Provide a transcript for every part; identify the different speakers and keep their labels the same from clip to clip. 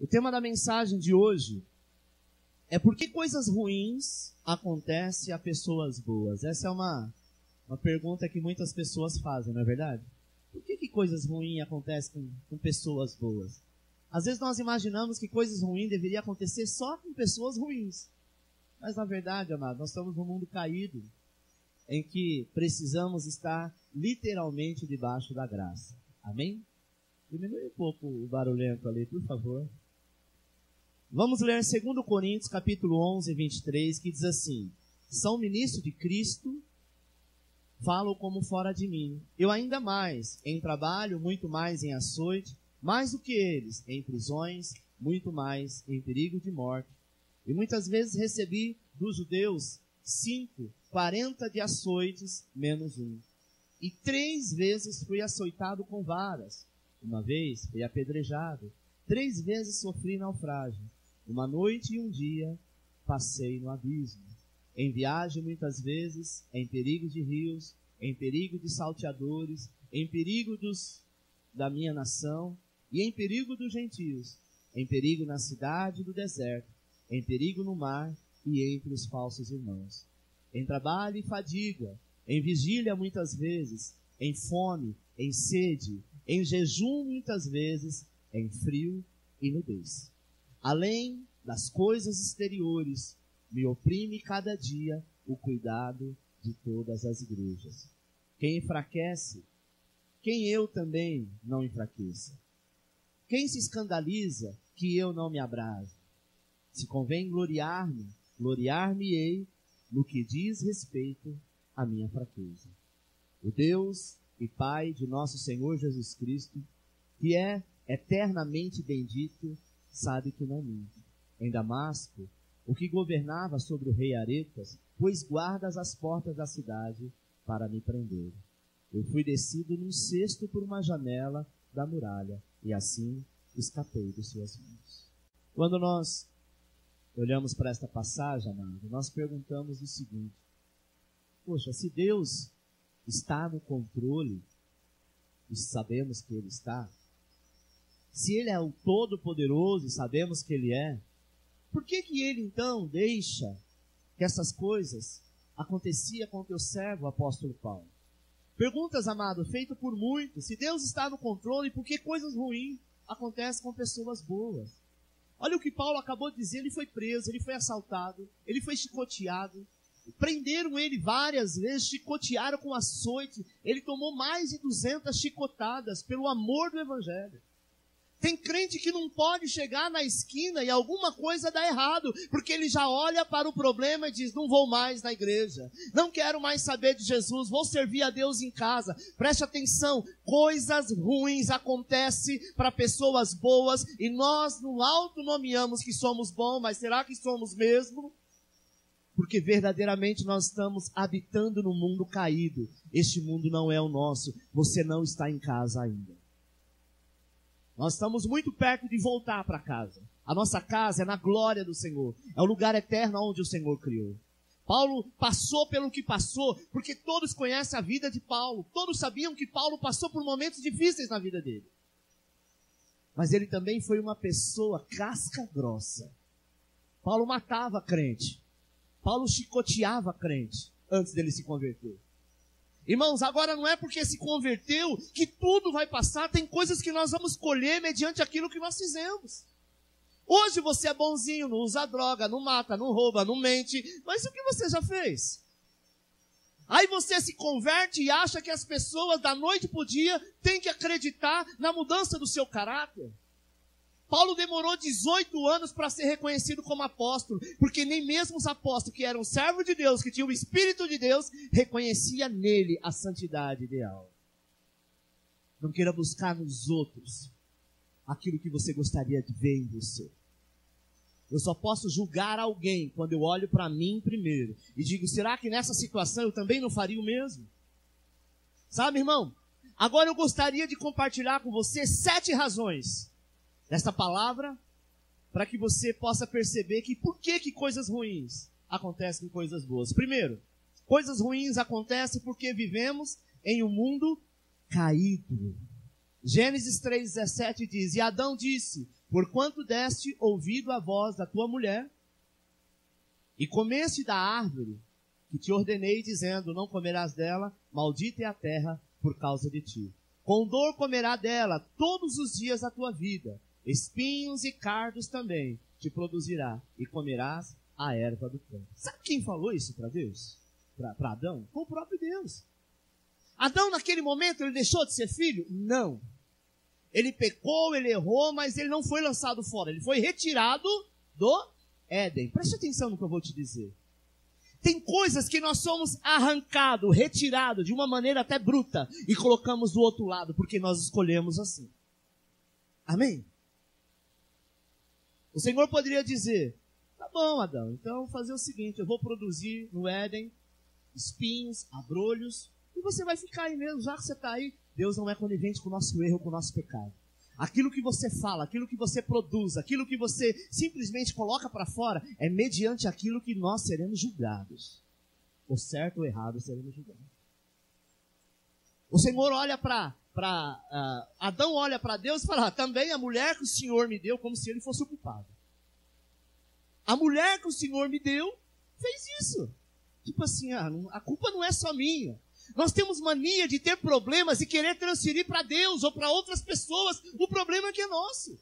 Speaker 1: O tema da mensagem de hoje é por que coisas ruins acontecem a pessoas boas. Essa é uma pergunta que muitas pessoas fazem, não é verdade? Por que coisas ruins acontecem com pessoas boas? Às vezes nós imaginamos que coisas ruins deveriam acontecer só com pessoas ruins. Mas na verdade, amado, nós estamos num mundo caído, em que precisamos estar literalmente debaixo da graça. Amém? Diminui um pouco o barulhento ali, por favor. Vamos ler 2 Coríntios, capítulo 11, 23, que diz assim: são ministro de Cristo, falo como fora de mim. Eu ainda mais em trabalho, muito mais em açoite, mais do que eles, em prisões, muito mais em perigo de morte. E muitas vezes recebi dos judeus 40 de açoites, menos um. E 3 vezes fui açoitado com varas. Uma vez fui apedrejado. 3 vezes sofri naufrágio. Uma noite e um dia passei no abismo. Em viagem muitas vezes, em perigo de rios, em perigo de salteadores, em perigo da minha nação e em perigo dos gentios, em perigo na cidade e do deserto, em perigo no mar e entre os falsos irmãos. Em trabalho e fadiga, em vigília muitas vezes, em fome, em sede, em jejum muitas vezes, em frio e nudez. Além das coisas exteriores, me oprime cada dia o cuidado de todas as igrejas. Quem enfraquece, quem eu também não enfraqueça. Quem se escandaliza, que eu não me abrase. Se convém gloriar-me, gloriar-me-ei no que diz respeito à minha fraqueza. O Deus e Pai de nosso Senhor Jesus Cristo, que é eternamente bendito, sabe que não minto. Em Damasco, o que governava sobre o rei Aretas, pôs guardas às portas da cidade para me prender. Eu fui descido num cesto por uma janela da muralha, e assim escapei de suas mãos. Quando nós olhamos para esta passagem, amado, nós perguntamos o seguinte: poxa, se Deus está no controle, e sabemos que Ele está, se Ele é o Todo-Poderoso, e sabemos que Ele é, por que Ele então deixa que essas coisas aconteciam com o teu servo, o apóstolo Paulo? Perguntas, amado, feitas por muitos. Se Deus está no controle, por que coisas ruins acontecem com pessoas boas? Olha o que Paulo acabou de dizer: ele foi preso, ele foi assaltado, ele foi chicoteado, prenderam ele várias vezes, chicotearam com açoite, ele tomou mais de 200 chicotadas pelo amor do Evangelho. Tem crente que não pode chegar na esquina e alguma coisa dá errado, porque ele já olha para o problema e diz: não vou mais na igreja, não quero mais saber de Jesus, vou servir a Deus em casa. Preste atenção, coisas ruins acontecem para pessoas boas, e nós no alto nomeamos que somos bons, mas será que somos mesmo? Porque verdadeiramente nós estamos habitando no mundo caído. Este mundo não é o nosso, você não está em casa ainda. Nós estamos muito perto de voltar para casa. A nossa casa é na glória do Senhor. É o lugar eterno onde o Senhor criou. Paulo passou pelo que passou, porque todos conhecem a vida de Paulo. Todos sabiam que Paulo passou por momentos difíceis na vida dele. Mas ele também foi uma pessoa casca grossa. Paulo matava crente. Paulo chicoteava crente antes dele se converter. Irmãos, agora não é porque se converteu que tudo vai passar. Tem coisas que nós vamos colher mediante aquilo que nós fizemos. Hoje você é bonzinho, não usa droga, não mata, não rouba, não mente. Mas o que você já fez? Aí você se converte e acha que as pessoas da noite para o dia têm que acreditar na mudança do seu caráter. Paulo demorou 18 anos para ser reconhecido como apóstolo, porque nem mesmo os apóstolos, que eram servos de Deus, que tinham o Espírito de Deus, reconhecia nele a santidade ideal. Não queira buscar nos outros aquilo que você gostaria de ver em você. Eu só posso julgar alguém quando eu olho para mim primeiro e digo: será que nessa situação eu também não faria o mesmo? Sabe, irmão? Agora eu gostaria de compartilhar com você 7 razões desta palavra, para que você possa perceber que por que coisas ruins acontecem com coisas boas. Primeiro, coisas ruins acontecem porque vivemos em um mundo caído. Gênesis 3,17 diz: e Adão disse: porquanto deste ouvido à voz da tua mulher, e comeste da árvore que te ordenei, dizendo, não comerás dela, maldita é a terra por causa de ti. Com dor comerá dela todos os dias da tua vida, espinhos e cardos também te produzirá, e comerás a erva do campo. Sabe quem falou isso para Deus? Para Adão? Foi o próprio Deus. Adão, naquele momento, ele deixou de ser filho? Não. Ele pecou, ele errou, mas ele não foi lançado fora. Ele foi retirado do Éden. Preste atenção no que eu vou te dizer. Tem coisas que nós somos arrancados, retirados de uma maneira até bruta e colocamos do outro lado, porque nós escolhemos assim. Amém? O Senhor poderia dizer, tá bom, Adão, então eu vou fazer o seguinte, eu vou produzir no Éden espinhos, abrolhos, e você vai ficar aí mesmo, já que você está aí. Deus não é conivente com o nosso erro, com o nosso pecado. Aquilo que você fala, aquilo que você produz, aquilo que você simplesmente coloca para fora, é mediante aquilo que nós seremos julgados. O certo ou errado seremos julgados. O Senhor olha Adão olha para Deus e fala, também a mulher que o Senhor me deu, como se ele fosse o culpado. A mulher que o Senhor me deu, fez isso. Tipo assim, a culpa não é só minha. Nós temos mania de ter problemas e querer transferir para Deus ou para outras pessoas o problema que é nosso.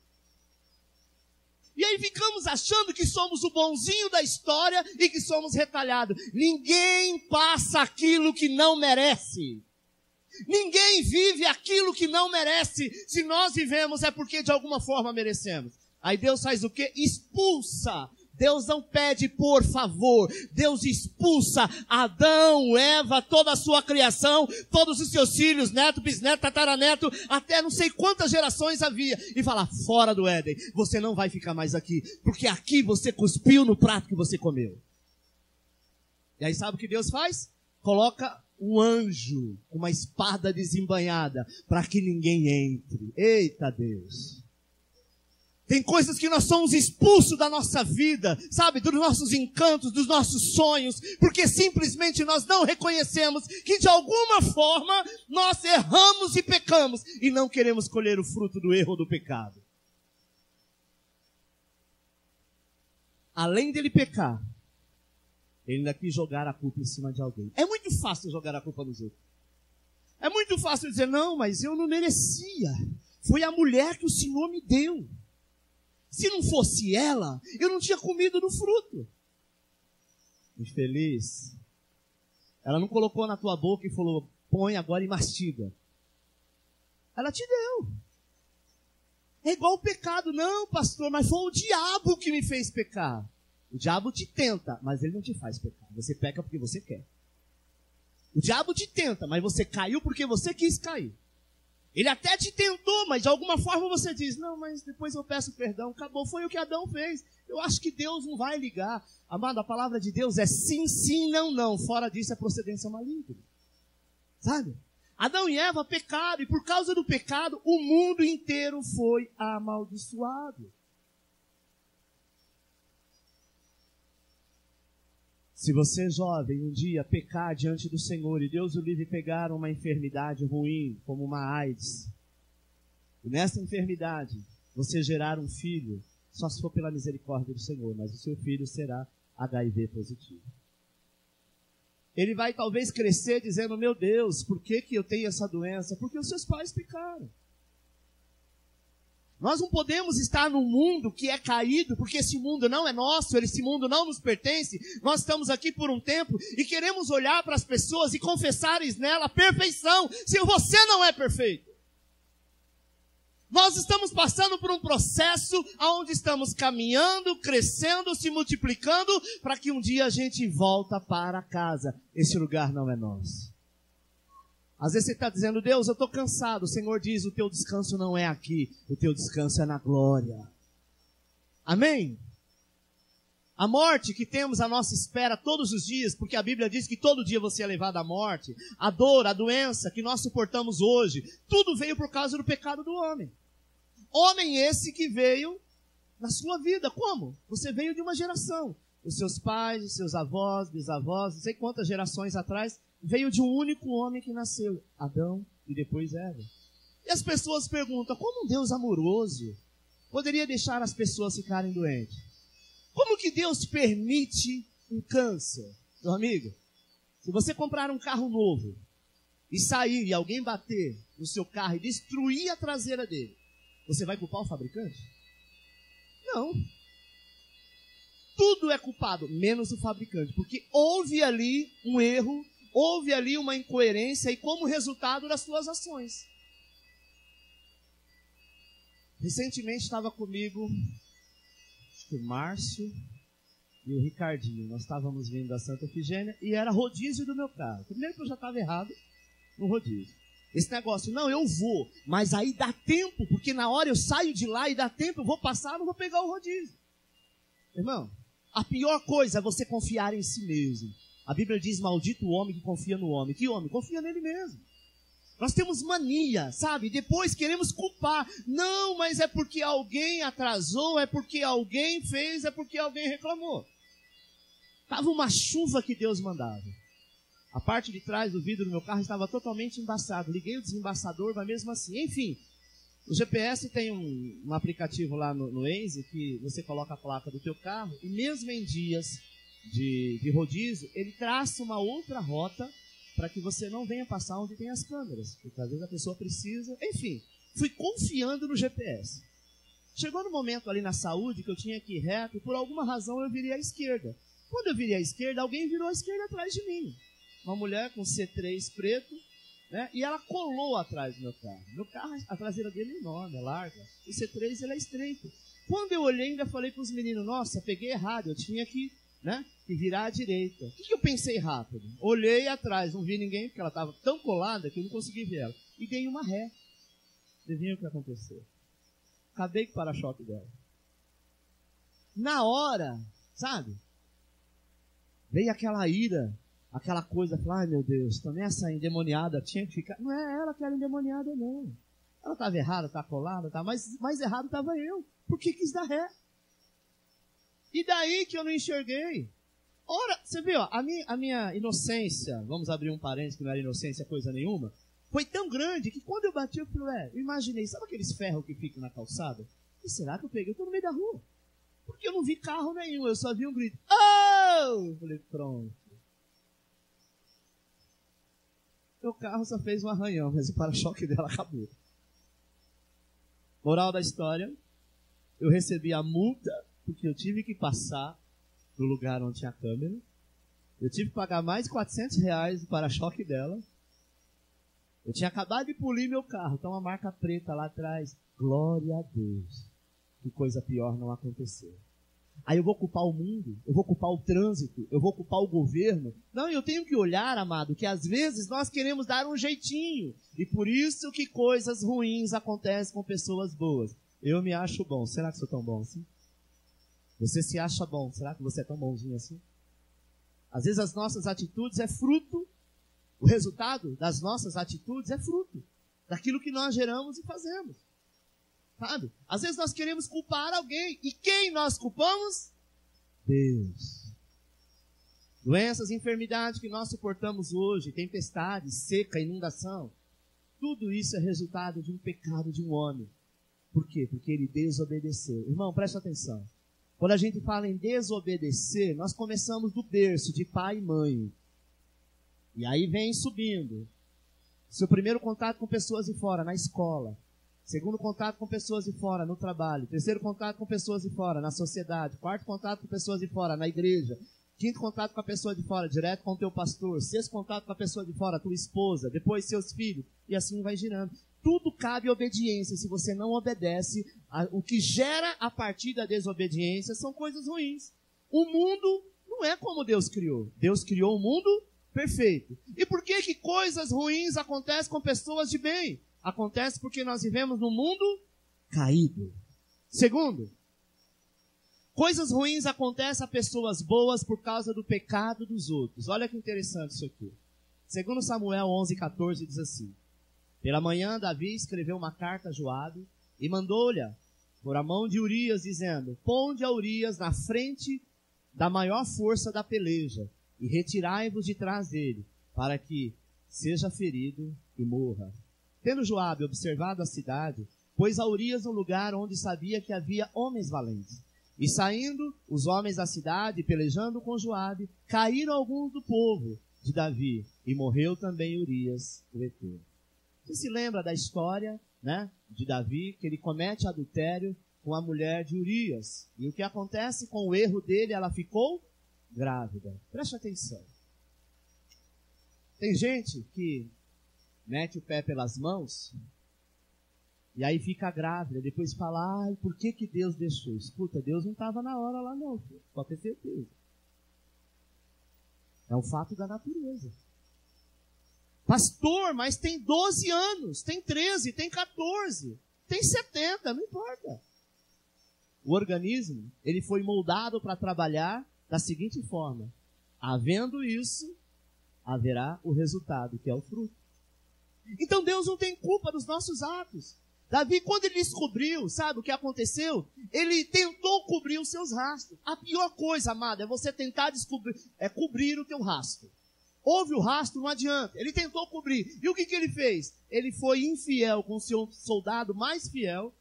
Speaker 1: E aí ficamos achando que somos o bonzinho da história e que somos retalhados. Ninguém passa aquilo que não merece. Ninguém vive aquilo que não merece. Se nós vivemos é porque de alguma forma merecemos. Aí Deus faz o quê? Expulsa. Deus não pede por favor, Deus expulsa Adão, Eva, toda a sua criação, todos os seus filhos, neto, bisneto, tataraneto, até não sei quantas gerações havia, e fala, fora do Éden, você não vai ficar mais aqui, porque aqui você cuspiu no prato que você comeu. E aí sabe o que Deus faz? Coloca um anjo com uma espada desembainhada, para que ninguém entre. Eita Deus! Tem coisas que nós somos expulsos da nossa vida, sabe, dos nossos encantos, dos nossos sonhos, porque simplesmente nós não reconhecemos que de alguma forma nós erramos e pecamos e não queremos colher o fruto do erro ou do pecado. Além dele pecar, ele ainda quis jogar a culpa em cima de alguém. É muito fácil jogar a culpa nos outros. É muito fácil dizer, não, mas eu não merecia. Foi a mulher que o Senhor me deu. Se não fosse ela, eu não tinha comido do fruto. Infeliz. Ela não colocou na tua boca e falou, põe agora e mastiga. Ela te deu. É igual o pecado. Não, pastor, mas foi o diabo que me fez pecar. O diabo te tenta, mas ele não te faz pecar. Você peca porque você quer. O diabo te tenta, mas você caiu porque você quis cair. Ele até te tentou, mas de alguma forma você diz, não, mas depois eu peço perdão, acabou, foi o que Adão fez. Eu acho que Deus não vai ligar. Amado, a palavra de Deus é sim, sim, não, não. Fora disso é procedência maligna. Sabe? Adão e Eva pecaram, e por causa do pecado, o mundo inteiro foi amaldiçoado. Se você, jovem, um dia pecar diante do Senhor e Deus o livre pegar uma enfermidade ruim, como uma AIDS, e nessa enfermidade você gerar um filho, só se for pela misericórdia do Senhor, mas o seu filho será HIV positivo. Ele vai talvez crescer dizendo, meu Deus, por que eu tenho essa doença? Porque os seus pais pecaram. Nós não podemos estar num mundo que é caído, porque esse mundo não é nosso, esse mundo não nos pertence. Nós estamos aqui por um tempo e queremos olhar para as pessoas e confessares nela a perfeição, se você não é perfeito. Nós estamos passando por um processo onde estamos caminhando, crescendo, se multiplicando, para que um dia a gente volta para casa. Esse lugar não é nosso. Às vezes você está dizendo, Deus, eu estou cansado. O Senhor diz, o teu descanso não é aqui, o teu descanso é na glória. Amém? A morte que temos à nossa espera todos os dias, porque a Bíblia diz que todo dia você é levado à morte, a dor, a doença que nós suportamos hoje, tudo veio por causa do pecado do homem. Homem esse que veio na sua vida. Como? Você veio de uma geração. Os seus pais, os seus avós, bisavós, não sei quantas gerações atrás, veio de um único homem que nasceu, Adão e depois Eva. E as pessoas perguntam, como um Deus amoroso, poderia deixar as pessoas ficarem doentes. Como que Deus permite um câncer? Meu amigo, se você comprar um carro novo e sair e alguém bater no seu carro e destruir a traseira dele, você vai culpar o fabricante? Não. Tudo é culpado, menos o fabricante, porque houve ali um erro, houve ali uma incoerência e como resultado das suas ações. Recentemente estava comigo, acho que o Márcio e o Ricardinho. Nós estávamos vindo da Santa Efigênia e era rodízio do meu carro. Primeiro que eu já estava errado no rodízio. Esse negócio, não, eu vou, mas aí dá tempo, porque na hora eu saio de lá e dá tempo, eu vou passar, não vou pegar o rodízio. Irmão, a pior coisa é você confiar em si mesmo. A Bíblia diz, maldito o homem que confia no homem. Que homem? Confia nele mesmo. Nós temos mania, sabe? Depois queremos culpar. Não, mas é porque alguém atrasou, é porque alguém fez, é porque alguém reclamou. Estava uma chuva que Deus mandava. A parte de trás do vidro do meu carro estava totalmente embaçado. Liguei o desembaçador, mas mesmo assim. Enfim, o GPS tem um aplicativo lá no Waze que você coloca a placa do teu carro e mesmo em dias de rodízio, ele traça uma outra rota para que você não venha passar onde tem as câmeras. Porque às vezes a pessoa precisa. Enfim, fui confiando no GPS. Chegou no momento ali na saúde que eu tinha que ir reto e por alguma razão eu virei à esquerda. Quando eu virei à esquerda, alguém virou à esquerda atrás de mim. Uma mulher com C3 preto, né? E ela colou atrás do meu carro. Meu carro, a traseira dele é enorme, é larga. O C3 ele é estreito. Quando eu olhei, ainda falei para os meninos, nossa, peguei errado, eu tinha que virar à direita. O que eu pensei rápido? Olhei atrás, não vi ninguém, porque ela estava tão colada que eu não consegui ver ela. E dei uma ré. Adivinha o que aconteceu? Acabei com o para-choque dela. Na hora, sabe? Veio aquela ira, aquela coisa, ai meu Deus, também essa endemoniada tinha que ficar. Não é ela que era endemoniada, não. Ela estava errada, está colada, tá, mas mais errado estava eu. Por que quis dar ré? E daí que eu não enxerguei. Ora, você viu, a minha inocência, vamos abrir um parênteses que não era inocência coisa nenhuma, foi tão grande que quando eu bati, eu imaginei, sabe aqueles ferros que ficam na calçada? E será que eu peguei? Eu estou no meio da rua. Porque eu não vi carro nenhum, eu só vi um grito. Oh! Eu falei, pronto. Meu carro só fez um arranhão, mas o para-choque dela acabou. Moral da história, eu recebi a multa, porque eu tive que passar no lugar onde tinha a câmera. Eu tive que pagar mais de R$400 do para-choque dela. Eu tinha acabado de polir meu carro, então uma marca preta lá atrás. Glória a Deus, que coisa pior não aconteceu. Aí eu vou culpar o mundo, eu vou culpar o trânsito, eu vou culpar o governo. Não, eu tenho que olhar, amado, que às vezes nós queremos dar um jeitinho. E por isso que coisas ruins acontecem com pessoas boas. Eu me acho bom. Será que sou tão bom assim? Você se acha bom. Será que você é tão bonzinho assim? Às vezes as nossas atitudes é fruto, o resultado das nossas atitudes é fruto daquilo que nós geramos e fazemos. Sabe? Às vezes nós queremos culpar alguém. E quem nós culpamos? Deus. Doenças, enfermidades que nós suportamos hoje, tempestades, seca, inundação. Tudo isso é resultado de um pecado de um homem. Por quê? Porque ele desobedeceu. Irmão, presta atenção. Quando a gente fala em desobedecer, nós começamos do berço, de pai e mãe. E aí vem subindo. Seu primeiro contato com pessoas de fora, na escola. Segundo contato com pessoas de fora, no trabalho. Terceiro contato com pessoas de fora, na sociedade. Quarto contato com pessoas de fora, na igreja. Quinto contato com a pessoa de fora, direto com o teu pastor. Sexto contato com a pessoa de fora, tua esposa. Depois seus filhos. E assim vai girando. Tudo cabe obediência. Se você não obedece, o que gera a partir da desobediência são coisas ruins. O mundo não é como Deus criou. Deus criou o mundo perfeito. E por que coisas ruins acontecem com pessoas de bem? Acontece porque nós vivemos num mundo caído. Segundo, coisas ruins acontecem a pessoas boas por causa do pecado dos outros. Olha que interessante isso aqui. Segundo Samuel 11:14 diz assim: pela manhã Davi escreveu uma carta a Joabe e mandou-lhe por a mão de Urias, dizendo: ponde a Urias na frente da maior força da peleja e retirai-vos de trás dele, para que seja ferido e morra. Tendo Joabe observado a cidade, pôs a Urias no lugar onde sabia que havia homens valentes. E saindo os homens da cidade, pelejando com Joabe, caíram alguns do povo de Davi, e morreu também Urias, o heteu. Você se lembra da história, né, de Davi, que ele comete adultério com a mulher de Urias. E o que acontece com o erro dele? Ela ficou grávida. Preste atenção. Tem gente que mete o pé pelas mãos e aí fica grávida. Depois fala, ai, por que Deus deixou? Escuta, Deus não estava na hora lá não, filho. Pode ter certeza. É um fato da natureza. Pastor, mas tem 12 anos, tem 13, tem 14, tem 70, não importa. O organismo, ele foi moldado para trabalhar da seguinte forma: havendo isso, haverá o resultado, que é o fruto. Então Deus não tem culpa dos nossos atos. Davi, quando ele descobriu, sabe o que aconteceu? Ele tentou cobrir os seus rastros. A pior coisa, amado, é você tentar cobrir o teu rastro. Houve o rastro, não adianta. Ele tentou cobrir. E o que ele fez? Ele foi infiel com o seu soldado mais fiel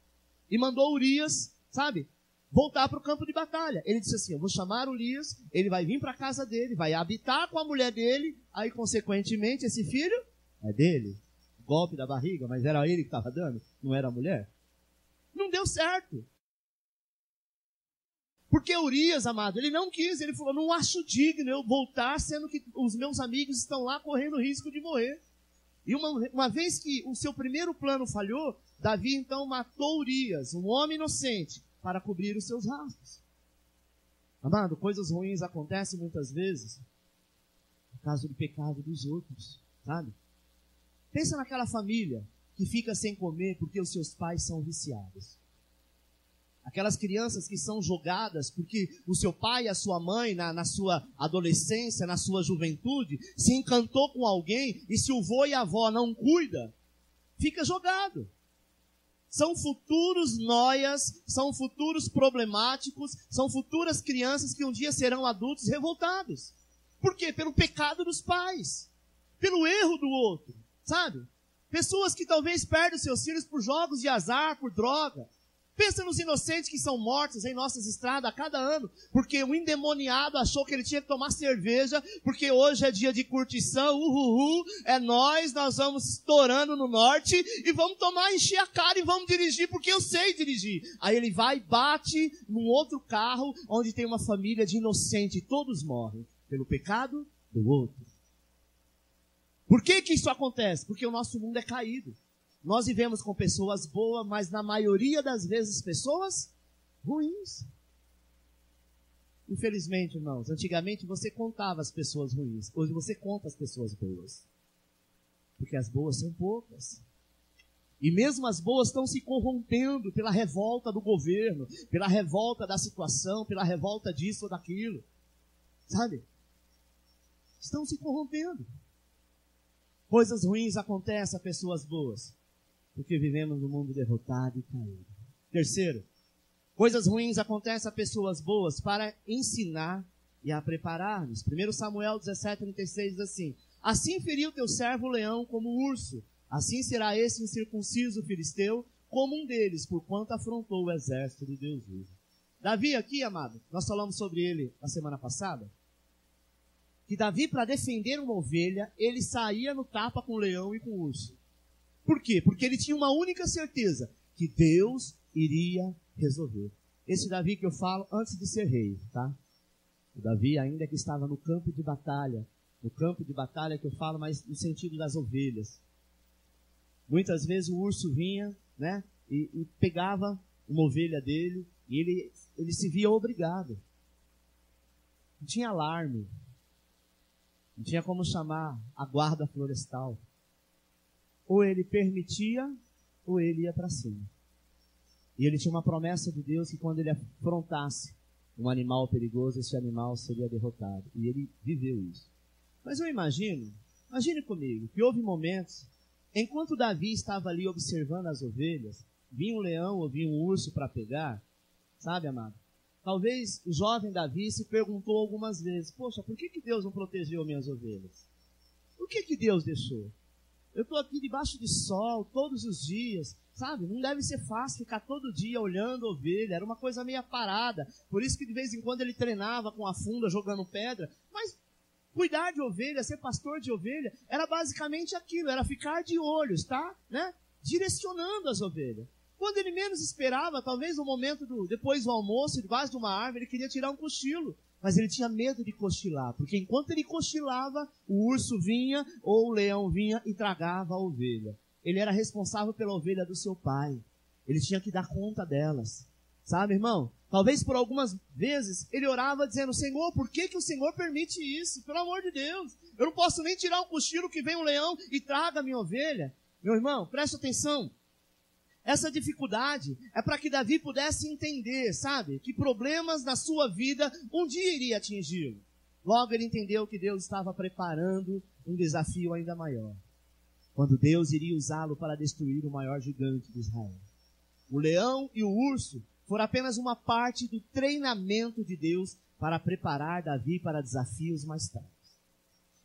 Speaker 1: e mandou Urias, sabe, voltar para o campo de batalha. Ele disse assim, eu vou chamar Urias, ele vai vir para a casa dele, vai habitar com a mulher dele, aí consequentemente esse filho é dele. Golpe da barriga, mas era ele que estava dando, não era a mulher. Não deu certo. Porque Urias, amado, ele não quis, ele falou, não acho digno eu voltar, sendo que os meus amigos estão lá correndo risco de morrer. E uma vez que o seu primeiro plano falhou, Davi então matou Urias, um homem inocente, para cobrir os seus rastros. Amado, coisas ruins acontecem muitas vezes por causa do pecado dos outros, sabe? Pensa naquela família que fica sem comer porque os seus pais são viciados. Aquelas crianças que são jogadas porque o seu pai e a sua mãe, na sua adolescência, na sua juventude, se encantou com alguém e se o vô e a avó não cuidam, fica jogado. São futuros noias, são futuros problemáticos, são futuras crianças que um dia serão adultos revoltados. Por quê? Pelo pecado dos pais, pelo erro do outro, sabe? Pessoas que talvez perdem seus filhos por jogos de azar, por droga. Pensa nos inocentes que são mortos em nossas estradas a cada ano, porque um endemoniado achou que ele tinha que tomar cerveja, porque hoje é dia de curtição, é nós vamos estourando no norte, e vamos tomar, encher a cara e vamos dirigir, porque eu sei dirigir. Aí ele vai e bate num outro carro, onde tem uma família de inocentes, e todos morrem pelo pecado do outro. Por que isso acontece? Porque o nosso mundo é caído. Nós vivemos com pessoas boas, mas na maioria das vezes pessoas ruins. Infelizmente, irmãos, antigamente você contava as pessoas ruins. Hoje você conta as pessoas boas. Porque as boas são poucas. E mesmo as boas estão se corrompendo pela revolta do governo, pela revolta da situação, pela revolta disso ou daquilo. Sabe? Estão se corrompendo. Coisas ruins acontecem a pessoas boas. Porque vivemos num mundo derrotado e caído. Terceiro, coisas ruins acontecem a pessoas boas para ensinar e a preparar-nos. 1 Samuel 17:36 diz assim, assim feriu teu servo o leão como o urso, assim será esse incircunciso filisteu como um deles, porquanto afrontou o exército de Deus vivo. Davi aqui, amado, nós falamos sobre ele na semana passada, que Davi, para defender uma ovelha, ele saía no tapa com o leão e com o urso. Por quê? Porque ele tinha uma única certeza, que Deus iria resolver. Esse Davi que eu falo antes de ser rei, tá? O Davi ainda que estava no campo de batalha que eu falo, mas no sentido das ovelhas. Muitas vezes o urso vinha, né, e pegava uma ovelha dele, e ele se via obrigado. Não tinha alarme, não tinha como chamar a guarda florestal. Ou ele permitia, ou ele ia para cima. E ele tinha uma promessa de Deus que quando ele afrontasse um animal perigoso, esse animal seria derrotado. E ele viveu isso. Mas eu imagine comigo, que houve momentos, enquanto Davi estava ali observando as ovelhas, vinha um leão ou vinha um urso para pegar, sabe, amado? Talvez o jovem Davi se perguntou algumas vezes, poxa, por que Deus não protegeu minhas ovelhas? Por que Deus deixou? eu estou aqui debaixo de sol todos os dias, sabe? Não deve ser fácil ficar todo dia olhando a ovelha, era uma coisa meio parada. Por isso que de vez em quando ele treinava com a funda, jogando pedra. Mas cuidar de ovelha, ser pastor de ovelha, era basicamente aquilo, era ficar de olhos, tá? Né? Direcionando as ovelhas. Quando ele menos esperava, talvez no momento depois do almoço, debaixo de uma árvore, ele queria tirar um cochilo. Mas ele tinha medo de cochilar, porque enquanto ele cochilava, o urso vinha ou o leão vinha e tragava a ovelha. Ele era responsável pela ovelha do seu pai. Ele tinha que dar conta delas. Sabe, irmão? Talvez por algumas vezes ele orava dizendo: Senhor, por que o Senhor permite isso? Pelo amor de Deus, eu não posso nem tirar um cochilo que vem um leão e traga a minha ovelha. Meu irmão, preste atenção. Essa dificuldade é para que Davi pudesse entender, sabe, que problemas na sua vida um dia iria atingi-lo. Logo ele entendeu que Deus estava preparando um desafio ainda maior. Quando Deus iria usá-lo para destruir o maior gigante de Israel. O leão e o urso foram apenas uma parte do treinamento de Deus para preparar Davi para desafios mais tarde.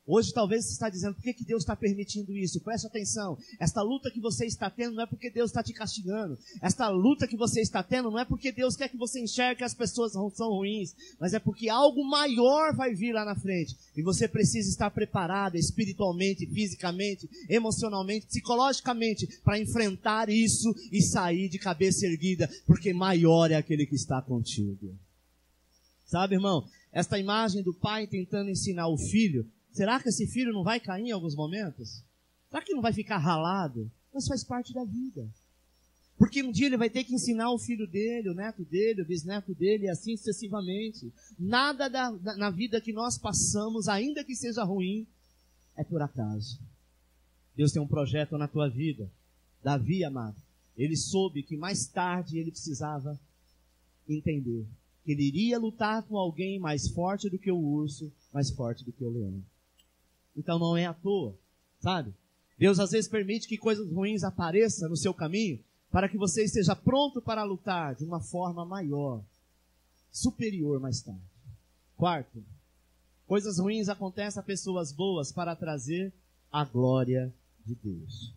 Speaker 1: Hoje talvez você está dizendo: por que Deus está permitindo isso? Preste atenção, esta luta que você está tendo não é porque Deus está te castigando. Esta luta que você está tendo não é porque Deus quer que você enxergue que as pessoas são ruins, mas é porque algo maior vai vir lá na frente. E você precisa estar preparado espiritualmente, fisicamente, emocionalmente, psicologicamente, para enfrentar isso e sair de cabeça erguida, porque maior é aquele que está contigo. Sabe, irmão, esta imagem do pai tentando ensinar o filho, será que esse filho não vai cair em alguns momentos? Será que não vai ficar ralado? Mas faz parte da vida. Porque um dia ele vai ter que ensinar o filho dele, o neto dele, o bisneto dele, e assim sucessivamente. Nada na vida que nós passamos, ainda que seja ruim, é por acaso. Deus tem um projeto na tua vida. Davi, amado, ele soube que mais tarde ele precisava entender que ele iria lutar com alguém mais forte do que o urso, mais forte do que o leão. Então não é à toa, sabe? Deus às vezes permite que coisas ruins apareçam no seu caminho para que você esteja pronto para lutar de uma forma maior, superior mais tarde. Quarto, coisas ruins acontecem a pessoas boas para trazer a glória de Deus.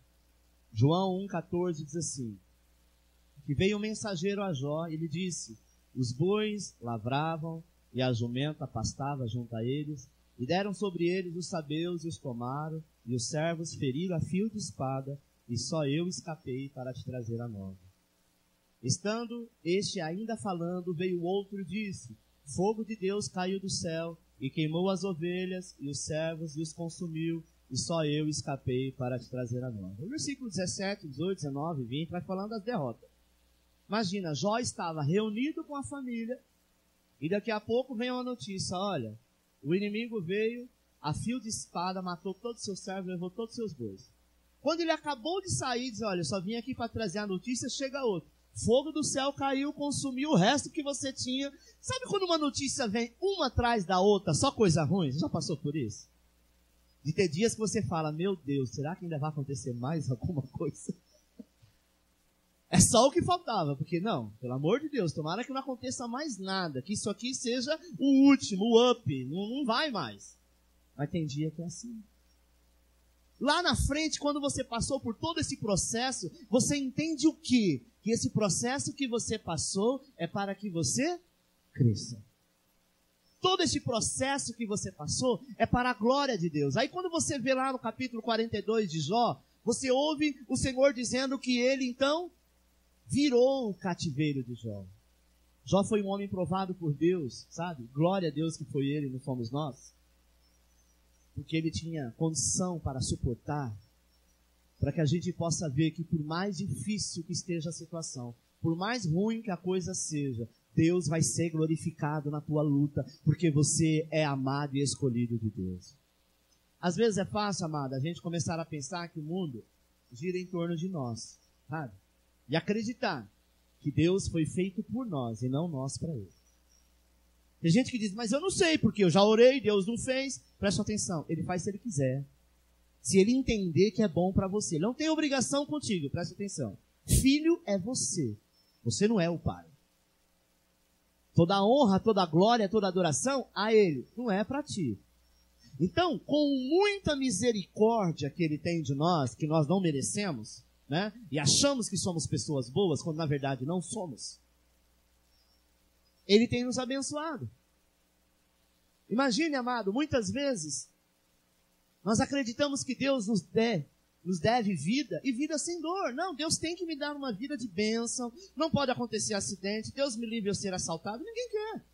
Speaker 1: João 1,14 diz assim: que veio um mensageiro a Jó e lhe disse: os bois lavravam e a jumenta pastava junto a eles, e deram sobre eles os sabeus e os tomaram, e os servos feriram a fio de espada, e só eu escapei para te trazer a nova. Estando este ainda falando, veio outro e disse: fogo de Deus caiu do céu, e queimou as ovelhas, e os servos, e os consumiu, e só eu escapei para te trazer a nova. O versículo 17, 18, 19 e 20 vai falando das derrotas. Imagina, Jó estava reunido com a família, e daqui a pouco vem uma notícia: olha, o inimigo veio, a fio de espada, matou todos os seus servos, levou todos os seus bois. Quando ele acabou de sair, diz: olha, eu só vim aqui para trazer a notícia, chega outro. Fogo do céu caiu, consumiu o resto que você tinha. Sabe quando uma notícia vem uma atrás da outra, só coisa ruim? Você já passou por isso? De ter dias que você fala: meu Deus, será que ainda vai acontecer mais alguma coisa? É só o que faltava, porque não, pelo amor de Deus, tomara que não aconteça mais nada, que isso aqui seja o último, o up, não vai mais. Mas tem dia que é assim. Lá na frente, quando você passou por todo esse processo, você entende o quê? Que esse processo que você passou é para que você cresça. Todo esse processo que você passou é para a glória de Deus. Aí quando você vê lá no capítulo 42 de Jó, você ouve o Senhor dizendo que ele então virou o cativeiro de Jó. Jó foi um homem provado por Deus, sabe? Glória a Deus que foi ele, não fomos nós. Porque ele tinha condição para suportar, para que a gente possa ver que por mais difícil que esteja a situação, por mais ruim que a coisa seja, Deus vai ser glorificado na tua luta, porque você é amado e escolhido de Deus. Às vezes é fácil, amado, a gente começar a pensar que o mundo gira em torno de nós, sabe? E acreditar que Deus foi feito por nós e não nós para Ele. Tem gente que diz: mas eu não sei, porque eu já orei, Deus não fez. Presta atenção, Ele faz se Ele quiser. Se Ele entender que é bom para você. Ele não tem obrigação contigo, presta atenção. Filho é você, você não é o pai. Toda a honra, toda a glória, toda a adoração a Ele, não é para ti. Então, com muita misericórdia que Ele tem de nós, que nós não merecemos, né? E achamos que somos pessoas boas, quando na verdade não somos, Ele tem nos abençoado. Imagine, amado, muitas vezes nós acreditamos que Deus nos deve vida, e vida sem dor. Não, Deus tem que me dar uma vida de bênção, não pode acontecer acidente, Deus me livre de eu ser assaltado, ninguém quer.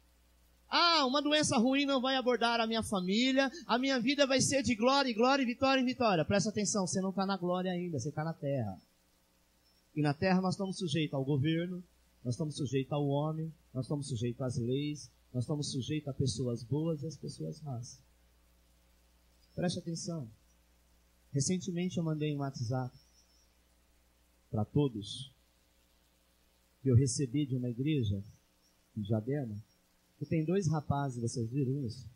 Speaker 1: Ah, uma doença ruim não vai abordar a minha família, a minha vida vai ser de glória em glória, vitória em vitória. Presta atenção, você não está na glória ainda, você está na terra. E na terra nós estamos sujeitos ao governo, nós estamos sujeitos ao homem, nós estamos sujeitos às leis, nós estamos sujeitos a pessoas boas e as pessoas más. Preste atenção. Recentemente eu mandei um WhatsApp para todos que eu recebi de uma igreja em Diadema, que tem 2 rapazes, vocês viram isso?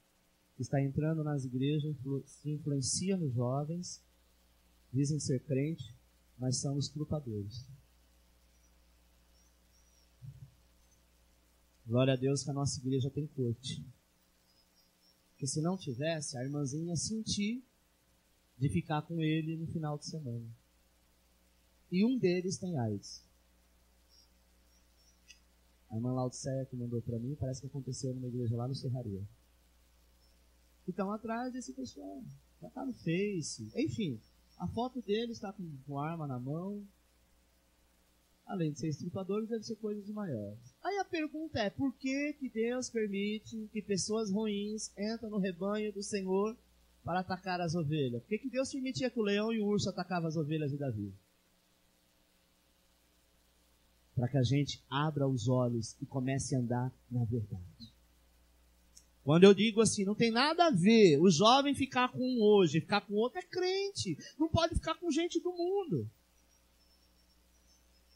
Speaker 1: Que está entrando nas igrejas, se influencia nos jovens, dizem ser crente, mas são estrupadores. Glória a Deus que a nossa igreja tem corte. Porque se não tivesse, a irmãzinha ia sentir de ficar com ele no final de semana. E um deles tem AIDS. A irmã Laodiceia que mandou para mim, parece que aconteceu numa igreja lá no Serraria. Então atrás desse pessoal, já está no Face, enfim, a foto dele está com arma na mão. Além de ser estripadores, deve ser coisas maiores. Aí a pergunta é, por que Deus permite que pessoas ruins entrem no rebanho do Senhor para atacar as ovelhas? Por que Deus permitia que o leão e o urso atacavam as ovelhas de Davi? Para que a gente abra os olhos e comece a andar na verdade. Quando eu digo assim, não tem nada a ver o jovem ficar com um hoje, ficar com outro é crente. Não pode ficar com gente do mundo.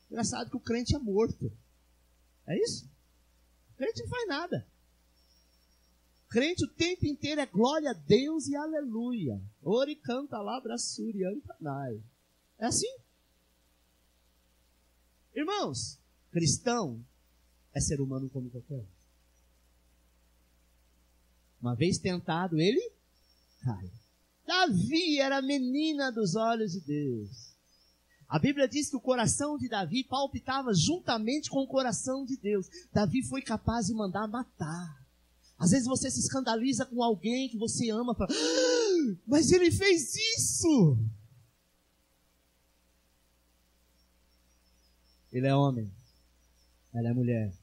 Speaker 1: Engraçado que o crente é morto. É isso? O crente não faz nada. O crente o tempo inteiro é glória a Deus e aleluia. Ori canta lá, braçuri, antanai. É assim? Irmãos, cristão é ser humano como qualquer um. Uma vez tentado, ele cai. Davi era a menina dos olhos de Deus. A Bíblia diz que o coração de Davi palpitava juntamente com o coração de Deus. Davi foi capaz de mandar matar. Às vezes você se escandaliza com alguém que você ama, fala, mas ele fez isso. Ele é homem, ela é mulher.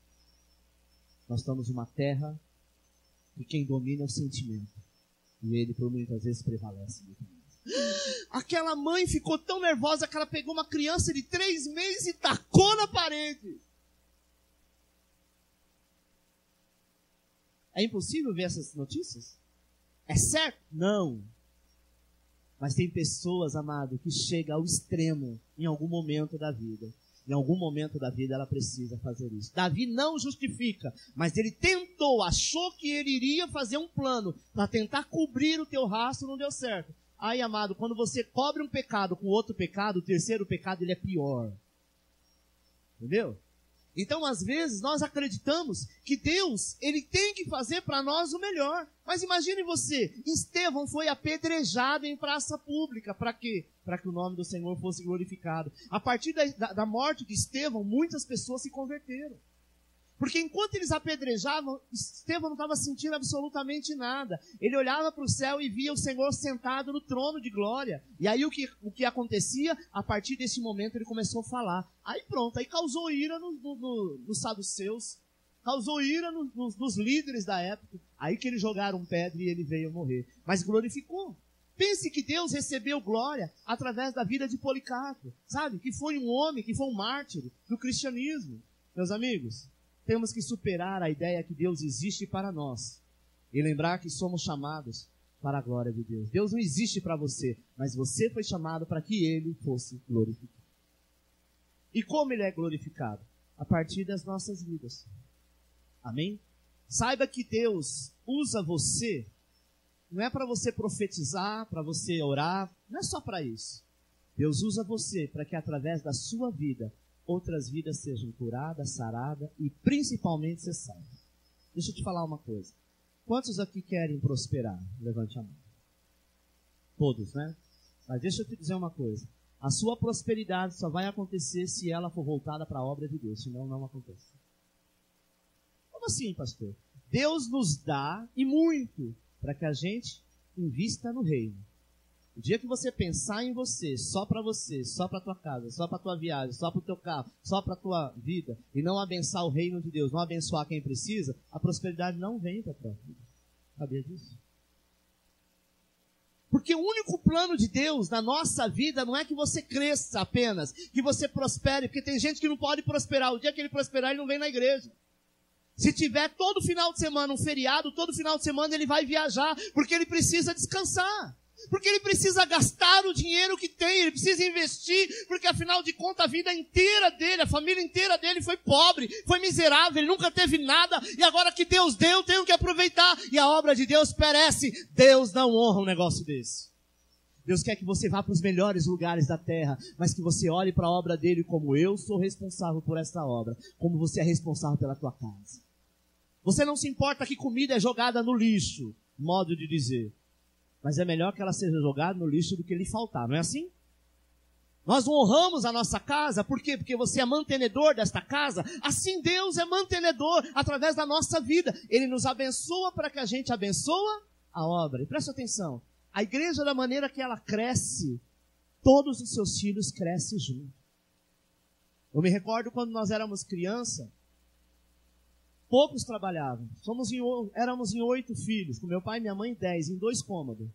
Speaker 1: Nós estamos numa terra e quem domina é o sentimento. E ele, por muitas vezes, prevalece. Aquela mãe ficou tão nervosa que ela pegou uma criança de 3 meses e tacou na parede. É impossível ver essas notícias? É certo? Não. Mas tem pessoas, amado, que chegam ao extremo em algum momento da vida. Em algum momento da vida ela precisa fazer isso. Davi não justifica, mas ele tentou, achou que ele iria fazer um plano para tentar cobrir o teu rastro, não deu certo. Aí, amado, quando você cobre um pecado com outro pecado, o terceiro pecado ele é pior. Entendeu? Então, às vezes, nós acreditamos que Deus, ele tem que fazer para nós o melhor. Mas imagine você, Estevão foi apedrejado em praça pública. Para quê? Para que o nome do Senhor fosse glorificado. A partir da morte de Estevão, muitas pessoas se converteram. Porque enquanto eles apedrejavam, Estevão não estava sentindo absolutamente nada. Ele olhava para o céu e via o Senhor sentado no trono de glória. E aí o que acontecia? A partir desse momento ele começou a falar. Aí pronto, aí causou ira nos saduceus, causou ira nos líderes da época. Aí que eles jogaram pedra e ele veio morrer. Mas glorificou. Pense que Deus recebeu glória através da vida de Policarpo, sabe? Que foi um homem, que foi um mártir do cristianismo. Meus amigos, temos que superar a ideia que Deus existe para nós e lembrar que somos chamados para a glória de Deus. Deus não existe para você, mas você foi chamado para que Ele fosse glorificado. E como Ele é glorificado? A partir das nossas vidas. Amém? Saiba que Deus usa você, não é para você profetizar, para você orar, não é só para isso. Deus usa você para que através da sua vida, outras vidas sejam curadas, saradas e principalmente ser salvas. Deixa eu te falar uma coisa. Quantos aqui querem prosperar? Levante a mão. todos, né? Mas deixa eu te dizer uma coisa. A sua prosperidade só vai acontecer se ela for voltada para a obra de Deus, senão não acontece. Como assim, pastor? Deus nos dá, e muito, para que a gente invista no reino. O dia que você pensar em você, só para tua casa, só para tua viagem, só para o teu carro, só para tua vida, e não abençoar o reino de Deus, não abençoar quem precisa, a prosperidade não vem para tua vida. Sabia disso? Porque o único plano de Deus na nossa vida não é que você cresça apenas, que você prospere, porque tem gente que não pode prosperar. O dia que ele prosperar, ele não vem na igreja. Se tiver todo final de semana um feriado, todo final de semana ele vai viajar, porque ele precisa descansar. Porque ele precisa gastar o dinheiro que tem, ele precisa investir, porque afinal de contas a vida inteira dele, a família inteira dele foi pobre, foi miserável, ele nunca teve nada, e agora que Deus deu, eu tenho que aproveitar, e a obra de Deus perece. Deus não honra um negócio desse. Deus quer que você vá para os melhores lugares da terra, mas que você olhe para a obra dele como eu sou responsável por essa obra, como você é responsável pela tua casa. Você não se importa que comida é jogada no lixo, modo de dizer. Mas é melhor que ela seja jogada no lixo do que lhe faltar, não é assim? Nós honramos a nossa casa, por quê? Porque você é mantenedor desta casa. Assim Deus é mantenedor através da nossa vida. Ele nos abençoa para que a gente abençoe a obra. E preste atenção, a igreja, da maneira que ela cresce, todos os seus filhos crescem junto. Eu me recordo quando nós éramos criança, poucos trabalhavam. Éramos em 8 filhos, com meu pai e minha mãe 10, em 2 cômodos.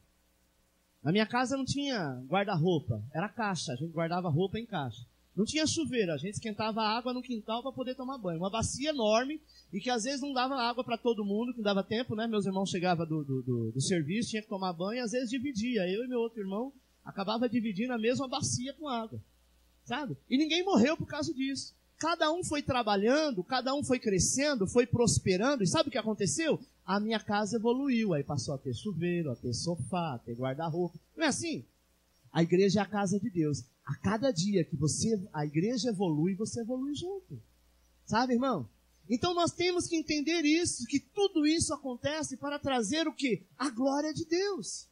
Speaker 1: Na minha casa não tinha guarda-roupa, era caixa, a gente guardava roupa em caixa. Não tinha chuveiro, a gente esquentava água no quintal para poder tomar banho. Uma bacia enorme, e que às vezes não dava água para todo mundo, que não dava tempo, né? Meus irmãos chegavam do serviço, tinha que tomar banho, e às vezes dividia. Eu e meu outro irmão acabava dividindo a mesma bacia com água, sabe? E ninguém morreu por causa disso. Cada um foi trabalhando, cada um foi crescendo, foi prosperando. E sabe o que aconteceu? A minha casa evoluiu. Aí passou a ter chuveiro, a ter sofá, a ter guarda-roupa. Não é assim? A igreja é a casa de Deus. A cada dia que a igreja evolui, você evolui junto. Sabe, irmão? Então nós temos que entender isso, que tudo isso acontece para trazer o quê? A glória de Deus.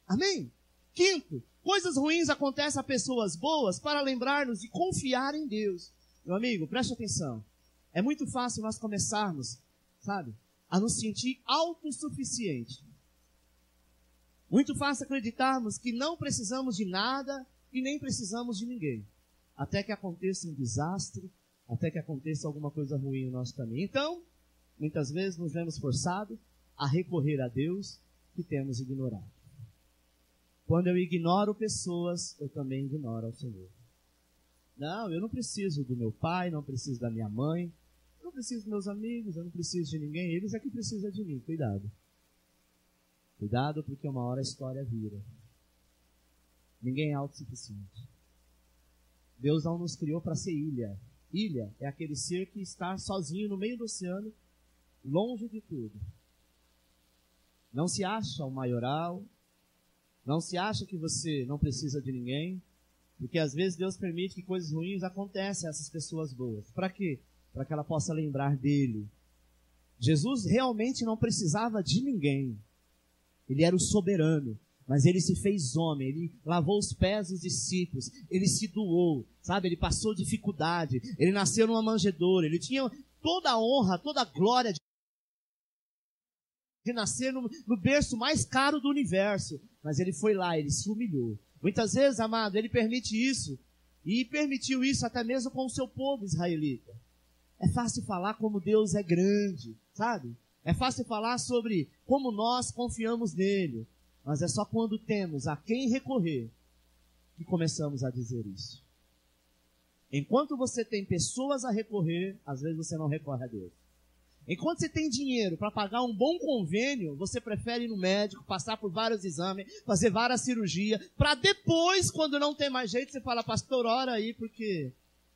Speaker 1: Amém? Quinto, coisas ruins acontecem a pessoas boas para lembrar-nos de confiar em Deus. Meu amigo, preste atenção. É muito fácil nós começarmos, sabe, a nos sentir autossuficientes. Muito fácil acreditarmos que não precisamos de nada e nem precisamos de ninguém. Até que aconteça um desastre, até que aconteça alguma coisa ruim no nosso caminho. Então, muitas vezes nos vemos forçados a recorrer a Deus que temos ignorado. Quando eu ignoro pessoas, eu também ignoro ao Senhor. Não, eu não preciso do meu pai, não preciso da minha mãe, eu não preciso dos meus amigos, eu não preciso de ninguém, eles é que precisam de mim. Cuidado. Cuidado, porque uma hora a história vira. Ninguém é autossuficiente. Deus não nos criou para ser ilha. Ilha é aquele ser que está sozinho no meio do oceano, longe de tudo. Não se acha o maioral, não se acha que você não precisa de ninguém, porque às vezes Deus permite que coisas ruins aconteçam a essas pessoas boas. Para quê? Para que ela possa lembrar dele. Jesus realmente não precisava de ninguém. Ele era o soberano, mas ele se fez homem, ele lavou os pés dos discípulos, ele se doou, sabe? Ele passou dificuldade, ele nasceu numa manjedoura, ele tinha toda a honra, toda a glória de nascer no berço mais caro do universo, mas ele foi lá, ele se humilhou. Muitas vezes, amado, ele permite isso, e permitiu isso até mesmo com o seu povo israelita. É fácil falar como Deus é grande, sabe? É fácil falar sobre como nós confiamos nele, mas é só quando temos a quem recorrer que começamos a dizer isso. Enquanto você tem pessoas a recorrer, às vezes você não recorre a Deus. Enquanto você tem dinheiro para pagar um bom convênio, você prefere ir no médico, passar por vários exames, fazer várias cirurgias, para depois, quando não tem mais jeito, você fala, pastor, ora aí, porque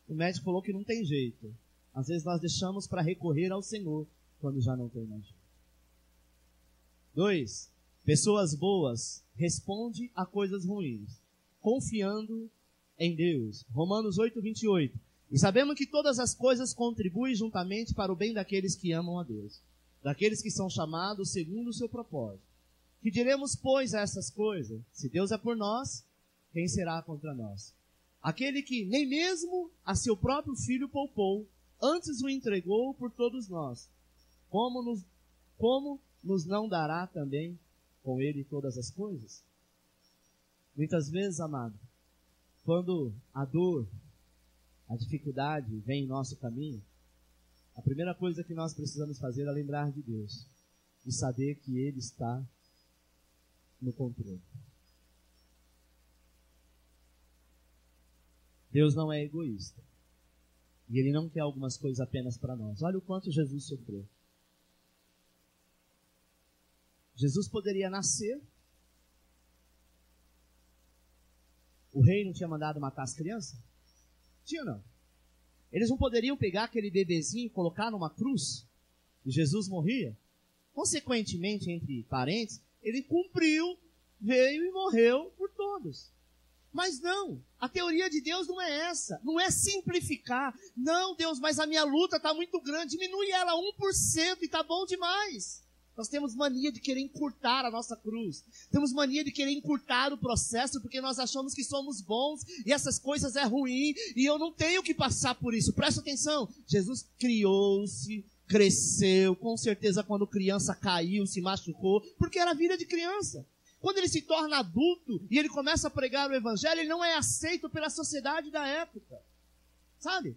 Speaker 1: o médico falou que não tem jeito. Às vezes nós deixamos para recorrer ao Senhor, quando já não tem mais jeito. 2. Pessoas boas respondem a coisas ruins, confiando em Deus. Romanos 8:28. E sabemos que todas as coisas contribuem juntamente para o bem daqueles que amam a Deus, daqueles que são chamados segundo o seu propósito. Que diremos, pois, a essas coisas? Se Deus é por nós, quem será contra nós? Aquele que nem mesmo a seu próprio filho poupou, antes o entregou por todos nós. Como nos não dará também com ele todas as coisas? Muitas vezes, amado, quando a dor, a dificuldade vem em nosso caminho, a primeira coisa que nós precisamos fazer é lembrar de Deus e saber que Ele está no controle. Deus não é egoísta. E Ele não quer algumas coisas apenas para nós. Olha o quanto Jesus sofreu. Jesus poderia nascer. O rei não tinha mandado matar as crianças? Tinha ou não? Eles não poderiam pegar aquele bebezinho e colocar numa cruz? E Jesus morria? Consequentemente, entre parentes, ele cumpriu, veio e morreu por todos. Mas não, a teoria de Deus não é essa, não é simplificar. Não, Deus, mas a minha luta está muito grande, diminui ela 1% e está bom demais. Nós temos mania de querer encurtar a nossa cruz. Temos mania de querer encurtar o processo porque nós achamos que somos bons e essas coisas é ruim e eu não tenho que passar por isso. Presta atenção, Jesus criou-se, cresceu, com certeza quando criança caiu, se machucou, porque era vida de criança. Quando ele se torna adulto e ele começa a pregar o evangelho, ele não é aceito pela sociedade da época. Sabe?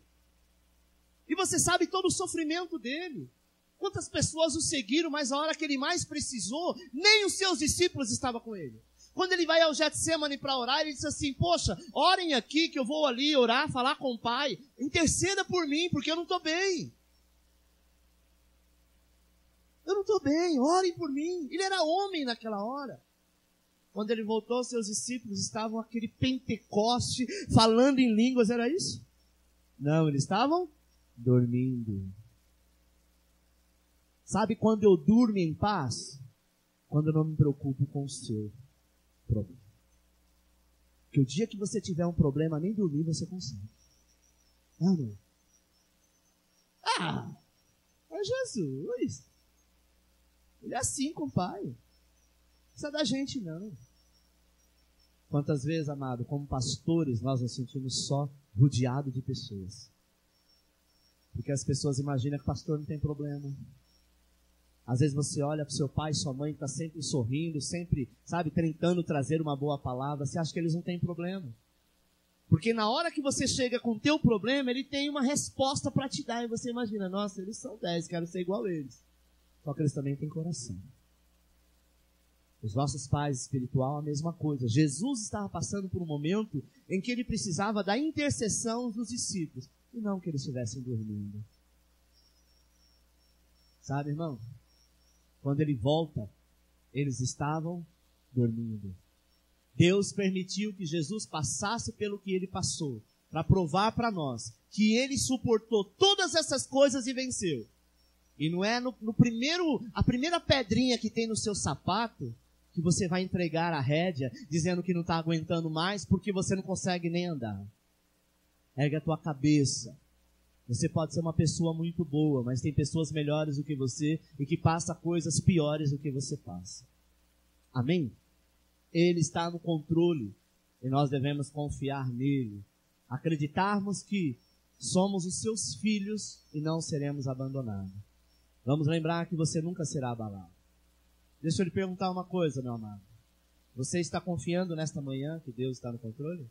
Speaker 1: E você sabe todo o sofrimento dele. Quantas pessoas o seguiram, mas a hora que ele mais precisou, nem os seus discípulos estavam com ele. Quando ele vai ao Getsemane para orar, ele diz assim, poxa, orem aqui que eu vou ali orar, falar com o Pai. Interceda por mim, porque eu não estou bem. Eu não estou bem, orem por mim. Ele era homem naquela hora. Quando ele voltou, seus discípulos estavam aquele Pentecoste, falando em línguas, era isso? Não, eles estavam dormindo. Sabe quando eu durmo em paz? Quando eu não me preocupo com o seu problema. Porque o dia que você tiver um problema, nem dormir você consegue. Não. Ah, é Jesus. Ele é assim com o Pai. Não precisa da gente, não. Quantas vezes, amado, como pastores, nós nos sentimos só rodeados de pessoas. Porque as pessoas imaginam que o pastor não tem problema. Às vezes você olha para o seu pai, sua mãe, que está sempre sorrindo, sempre, sabe, tentando trazer uma boa palavra. Você acha que eles não têm problema. Porque na hora que você chega com o teu problema, ele tem uma resposta para te dar. E você imagina, nossa, eles são 10, quero ser igual a eles. Só que eles também têm coração. Os nossos pais espirituais, a mesma coisa. Jesus estava passando por um momento em que ele precisava da intercessão dos discípulos. E não que eles estivessem dormindo. Sabe, irmão? Quando ele volta, eles estavam dormindo. Deus permitiu que Jesus passasse pelo que ele passou, para provar para nós que ele suportou todas essas coisas e venceu. E não é a primeira pedrinha que tem no seu sapato que você vai entregar a rédea, dizendo que não está aguentando mais, porque você não consegue nem andar. Ergue a tua cabeça. Você pode ser uma pessoa muito boa, mas tem pessoas melhores do que você e que passam coisas piores do que você passa. Amém? Ele está no controle e nós devemos confiar nele. Acreditarmos que somos os seus filhos e não seremos abandonados. Vamos lembrar que você nunca será abalado. Deixa eu lhe perguntar uma coisa, meu amado. Você está confiando nesta manhã que Deus está no controle?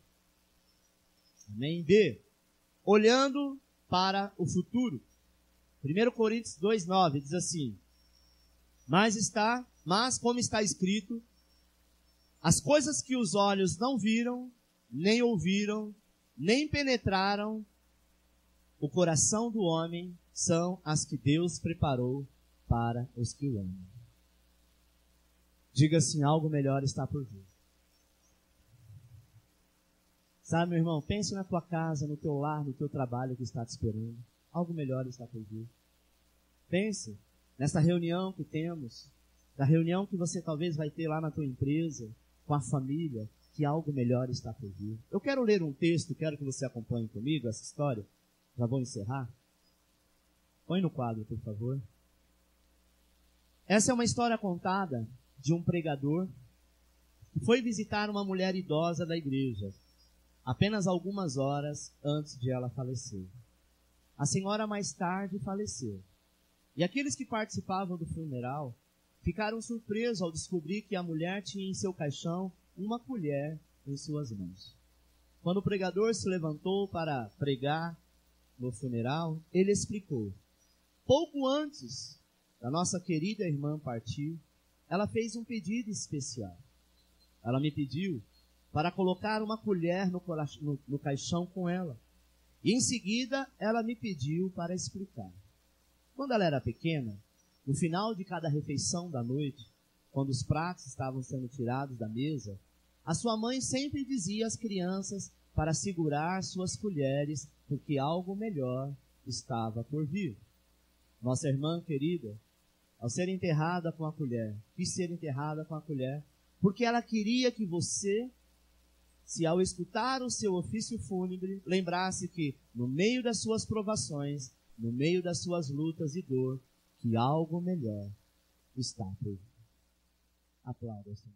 Speaker 1: Amém? B. Olhando para o futuro. 1 Coríntios 2,9 diz assim, mas como está escrito, as coisas que os olhos não viram, nem ouviram, nem penetraram o coração do homem, são as que Deus preparou para os que o amam. Diga assim, algo melhor está por vir. Sabe, meu irmão, pense na tua casa, no teu lar, no teu trabalho que está te esperando. Algo melhor está por vir. Pense nessa reunião que temos, da reunião que você talvez vai ter lá na tua empresa, com a família, que algo melhor está por vir. Eu quero ler um texto, quero que você acompanhe comigo essa história. Já vou encerrar. Põe no quadro, por favor. Essa é uma história contada de um pregador que foi visitar uma mulher idosa da igreja, apenas algumas horas antes de ela falecer. A senhora mais tarde faleceu. E aqueles que participavam do funeral ficaram surpresos ao descobrir que a mulher tinha em seu caixão uma colher em suas mãos. Quando o pregador se levantou para pregar no funeral, ele explicou: pouco antes da nossa querida irmã partir, ela fez um pedido especial. Ela me pediu para colocar uma colher no caixão com ela. E em seguida, ela me pediu para explicar. Quando ela era pequena, no final de cada refeição da noite, quando os pratos estavam sendo tirados da mesa, a sua mãe sempre dizia às crianças para segurar suas colheres, porque algo melhor estava por vir. Nossa irmã querida, ao ser enterrada com a colher, quis ser enterrada com a colher, porque ela queria que você, se ao escutar o seu ofício fúnebre, lembrasse que, no meio das suas provações, no meio das suas lutas e dor, que algo melhor está por vir. Aplauda, Senhor.